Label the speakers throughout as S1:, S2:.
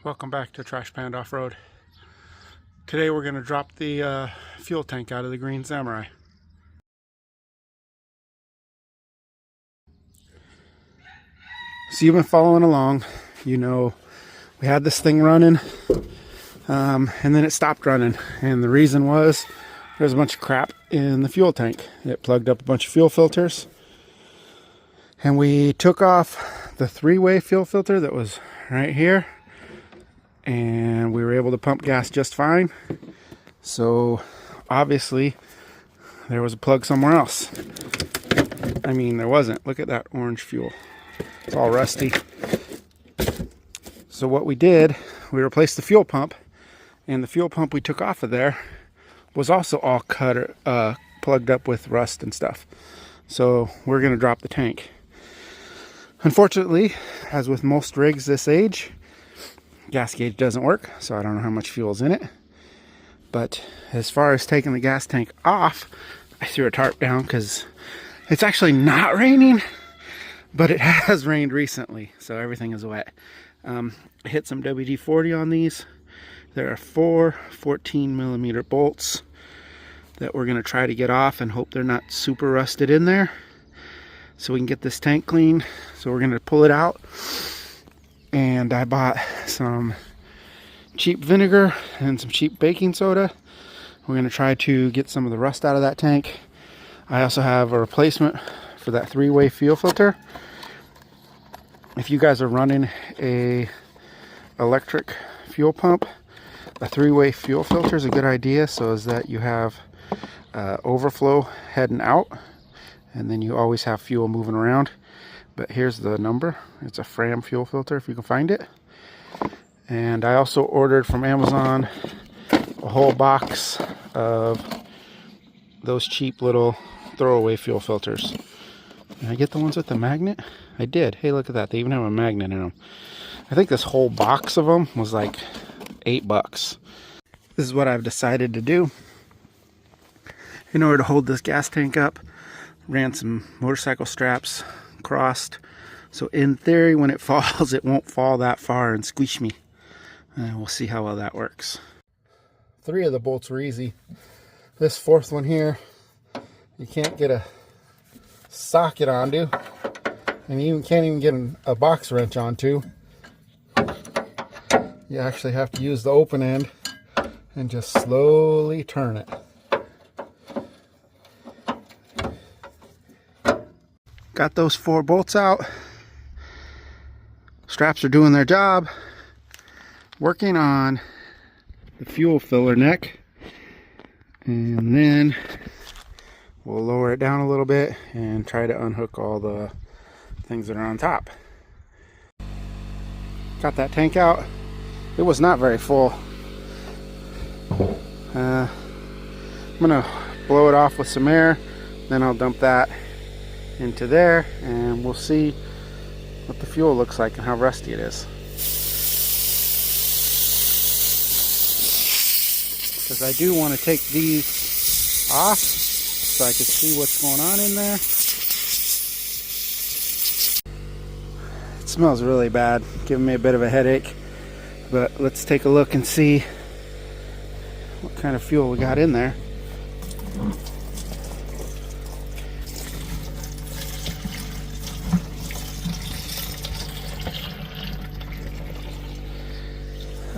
S1: Welcome back to Trash Panda Off-Road. Today we're going to drop the fuel tank out of the Green Samurai. So you've been following along. You know, we had this thing running and then it stopped running. And the reason was there's a bunch of crap in the fuel tank. It plugged up a bunch of fuel filters. And we took off the three-way fuel filter that was right here. And we were able to pump gas just fine. So obviously there was a plug somewhere else. I mean, there wasn't. Look at that orange fuel. It's all rusty. So what we did, we replaced the fuel pump, and the fuel pump we took off of there was also all plugged up with rust and stuff. So we're going to drop the tank. Unfortunately, as with most rigs this age, gas gauge doesn't work, so I don't know how much fuel is in it. But as far as taking the gas tank off, I threw a tarp down because it's actually not raining, but it has rained recently, so everything is wet. I hit some WD-40 on these. There are 4 14mm bolts that we're going to try to get off and hope they're not super rusted in there so we can get this tank clean. So we're going to pull it out. And I bought some cheap vinegar and some cheap baking soda. We're going to try to get some of the rust out of that tank. I also have a replacement for that three-way fuel filter. If you guys are running a electric fuel pump, a three-way fuel filter is a good idea, so is that you have overflow heading out, and then you always have fuel moving around. But here's the number. It's a Fram fuel filter if you can find it. And I also ordered from Amazon a whole box of those cheap little throwaway fuel filters. Did I get the ones with the magnet? I did. Hey, look at that. They even have a magnet in them. I think this whole box of them was like $8. This is what I've decided to do. In order to hold this gas tank up, ran some motorcycle straps crossed, so in theory when it falls it won't fall that far and squish me. We'll see how well that works. 3 of the bolts were easy. This 4th one here you can't get a socket onto, and you can't even get a box wrench onto. You actually have to use the open end and just slowly turn it. Got those 4 bolts out. Straps are doing their job. Working on the fuel filler neck. And then we'll lower it down a little bit and try to unhook all the things that are on top. Got that tank out. It was not very full. I'm gonna blow it off with some air, then I'll dump that into there and we'll see what the fuel looks like and how rusty it is. Because I do want to take these off so I can see what's going on in there. It smells really bad, giving me a bit of a headache, but let's take a look and see what kind of fuel we got in there.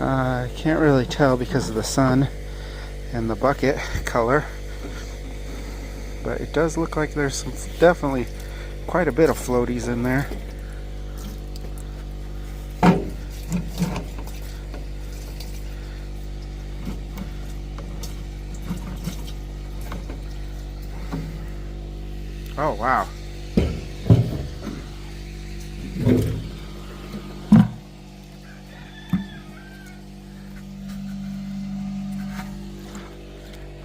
S1: I can't really tell because of the sun and the bucket color, but it does look like there's definitely quite a bit of floaties in there. Oh wow.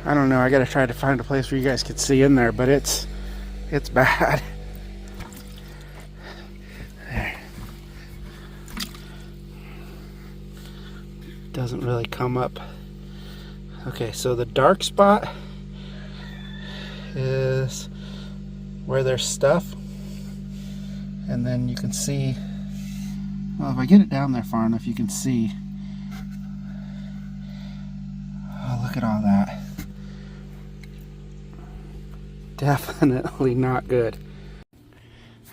S1: I don't know, I gotta try to find a place where you guys can see in there, but it's bad. There. Doesn't really come up. Okay, so the dark spot is where there's stuff, and then you can see, well, if I get it down there far enough, you can see Look at all that. Definitely not good.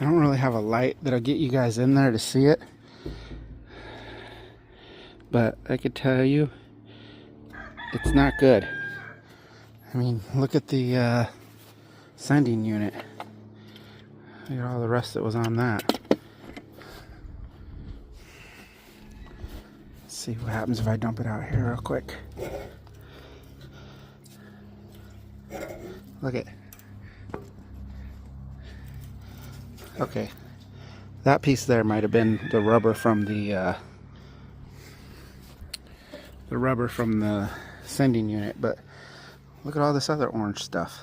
S1: I don't really have a light that'll get you guys in there to see it, but I could tell you it's not good. I mean, look at the sending unit. Look at all the rust that was on that. Let's see what happens if I dump it out here real quick. Look at. Okay, that piece there might have been the rubber from the sending unit, but look at all this other orange stuff.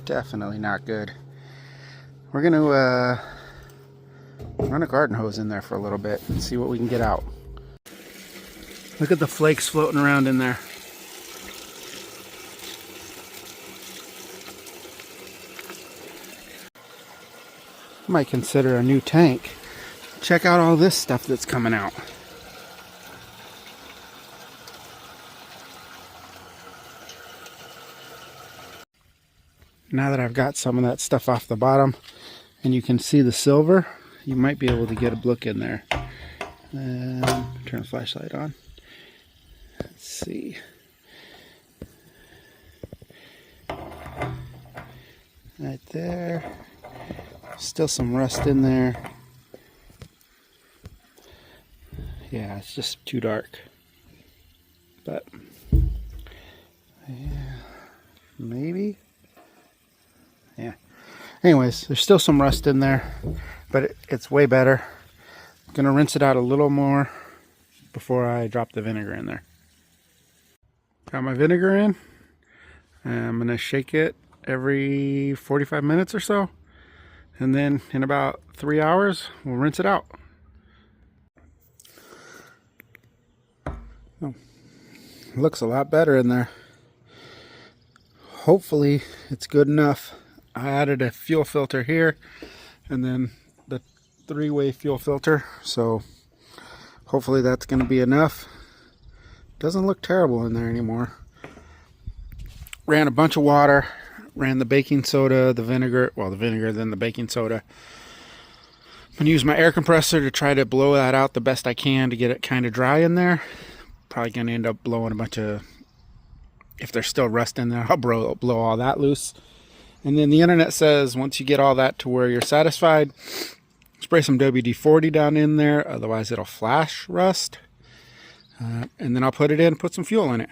S1: Definitely not good. We're going to run a garden hose in there for a little bit and see what we can get out. Look at the flakes floating around in there. I might consider a new tank. Check out all this stuff that's coming out. Now that I've got some of that stuff off the bottom and you can see the silver, you might be able to get a look in there. Turn the flashlight on. Let's see. Right there. Still some rust in there. Yeah, it's just too dark. But yeah, maybe. Yeah. Anyways, there's still some rust in there, but it's way better. I'm gonna rinse it out a little more before I drop the vinegar in there. Got my vinegar in. I'm gonna shake it every 45 minutes or so, and then in about 3 hours we'll rinse it out. Oh, looks a lot better in there. Hopefully it's good enough. I added a fuel filter here and then the 3-way fuel filter, so hopefully that's going to be enough. Doesn't look terrible in there anymore. Ran a bunch of water, ran the baking soda, the vinegar, well, the vinegar, then the baking soda. I'm going to use my air compressor to try to blow that out the best I can to get it kind of dry in there. Probably going to end up blowing a bunch of, if there's still rust in there, I'll blow all that loose. And then the internet says once you get all that to where you're satisfied, spray some WD-40 down in there, otherwise it'll flash rust. And then I'll put it in, put some fuel in it.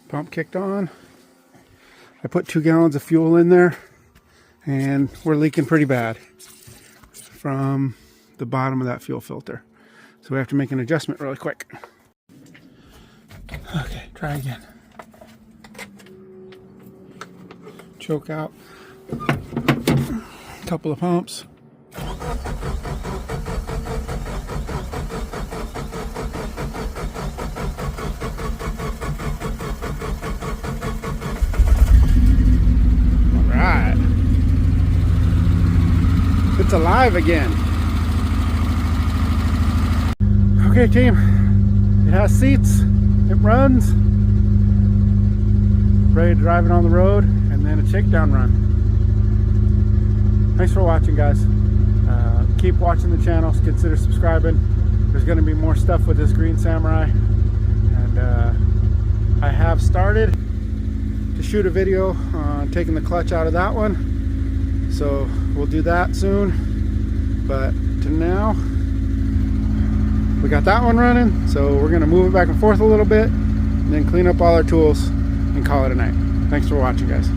S1: Pump kicked on. I put 2 gallons of fuel in there and we're leaking pretty bad from the bottom of that fuel filter. So we have to make an adjustment really quick. Okay, try again. Choke out a couple of pumps. All right, it's alive again. Okay, team, it has seats, it runs, ready to drive it on the road, and then a shakedown run. Thanks for watching, guys. Keep watching the channel, consider subscribing. There's going to be more stuff with this Green Samurai, and I have started to shoot a video on taking the clutch out of that one, so we'll do that soon. But to now, we got that one running, so we're going to move it back and forth a little bit and then clean up all our tools and call it a night. Thanks for watching, guys.